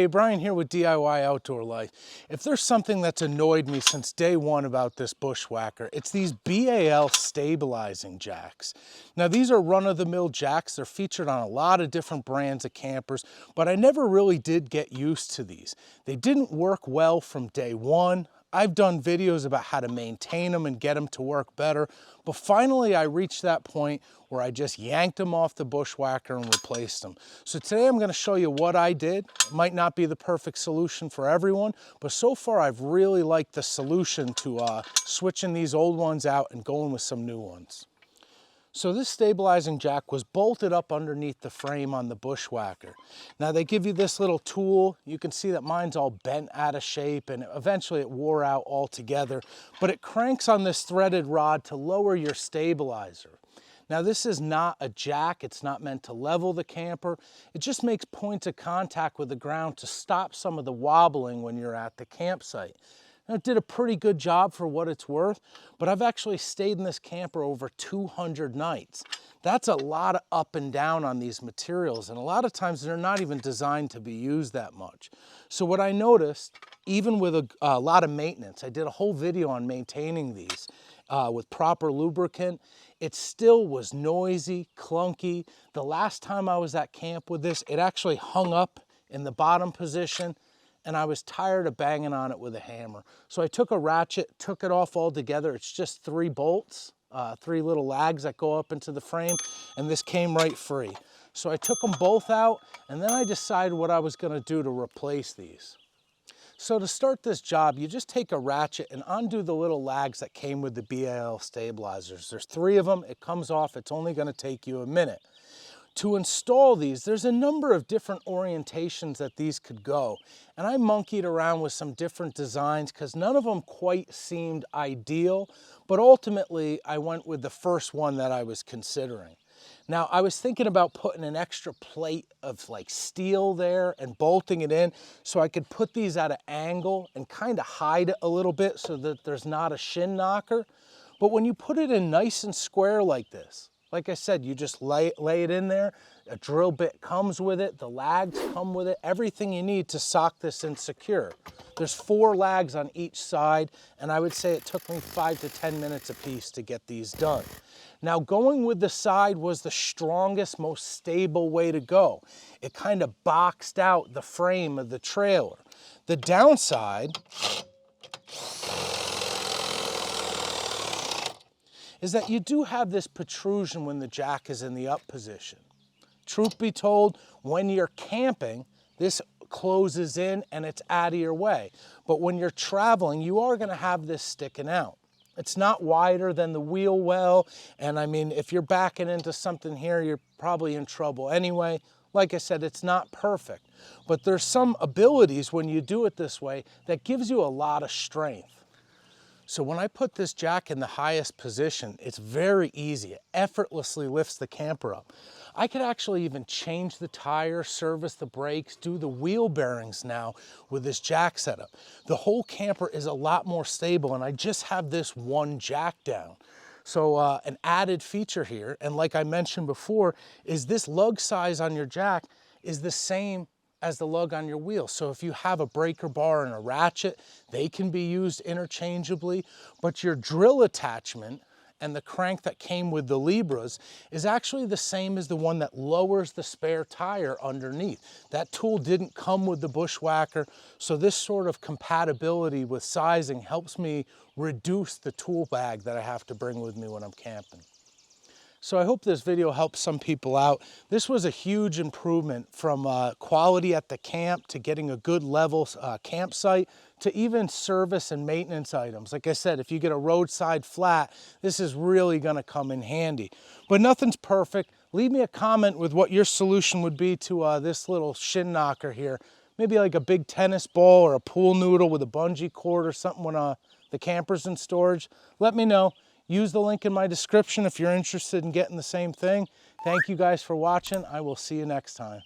Hey, Brian here with DIY Outdoor Life. If there's something that's annoyed me since day one about this Bushwhacker, it's these BAL stabilizing jacks. Now, these are run-of-the-mill jacks. They're featured on a lot of different brands of campers, but I never really did get used to these. They didn't work well from day one. I've done videos about how to maintain them and get them to work better, but finally I reached that point where I just yanked them off the Bushwhacker and replaced them. So today I'm going to show you what I did. It might not be the perfect solution for everyone, but so far I've really liked the solution to switching these old ones out and going with some new ones. So this stabilizing jack was bolted up underneath the frame on the Bushwhacker. Now they give you this little tool. You can see that mine's all bent out of shape and eventually it wore out altogether, but it cranks on this threaded rod to lower your stabilizer. Now this is not a jack, it's not meant to level the camper. It just makes points of contact with the ground to stop some of the wobbling when you're at the campsite. Now, it did a pretty good job for what it's worth, but I've actually stayed in this camper over 200 nights. That's a lot of up and down on these materials, and a lot of times they're not even designed to be used that much. So what I noticed, even with a lot of maintenance, I did a whole video on maintaining these with proper lubricant, it still was noisy, clunky. The last time I was at camp with this, it actually hung up in the bottom position, and I was tired of banging on it with a hammer. So I took a ratchet, took it off altogether. It's just 3 bolts, 3 little lags that go up into the frame, and this came right free. So I took them both out, and then I decided what I was gonna do to replace these. So to start this job, you just take a ratchet and undo the little lags that came with the BAL stabilizers. There's 3 of them, it comes off, it's only gonna take you a minute. To install these, there's a number of different orientations that these could go. And I monkeyed around with some different designs because none of them quite seemed ideal, but ultimately I went with the first one that I was considering. Now, I was thinking about putting an extra plate of like steel there and bolting it in so I could put these at an angle and kind of hide it a little bit so that there's not a shin knocker. But when you put it in nice and square like this, like I said, you just lay it in there, a drill bit comes with it, the lags come with it, everything you need to sock this in secure. There's 4 lags on each side, and I would say it took me 5 to 10 minutes a piece to get these done. Now, going with the side was the strongest, most stable way to go. It kind of boxed out the frame of the trailer. The downside is that you do have this protrusion when the jack is in the up position. Truth be told, when you're camping, this closes in and it's out of your way. But when you're traveling, you are gonna have this sticking out. It's not wider than the wheel well, and I mean, if you're backing into something here, you're probably in trouble anyway. Like I said, it's not perfect, but there's some abilities when you do it this way that gives you a lot of strength. So when I put this jack in the highest position, it's very easy. It effortlessly lifts the camper up. I could actually even change the tire, service the brakes, do the wheel bearings now with this jack setup. The whole camper is a lot more stable, and I just have this one jack down. So an added feature here, and like I mentioned before, is this lug size on your jack is the same as the lug on your wheel. So if you have a breaker bar and a ratchet, they can be used interchangeably, but your drill attachment and the crank that came with the Libras is actually the same as the one that lowers the spare tire underneath. That tool didn't come with the Bushwhacker, so this sort of compatibility with sizing helps me reduce the tool bag that I have to bring with me when I'm camping. So I hope this video helps some people out. This was a huge improvement from quality at the camp to getting a good level campsite to even service and maintenance items. Like I said, if you get a roadside flat, this is really gonna come in handy. But nothing's perfect. Leave me a comment with what your solution would be to this little shin knocker here. Maybe like a big tennis ball or a pool noodle with a bungee cord or something when the camper's in storage. Let me know. Use the link in my description if you're interested in getting the same thing. Thank you guys for watching. I will see you next time.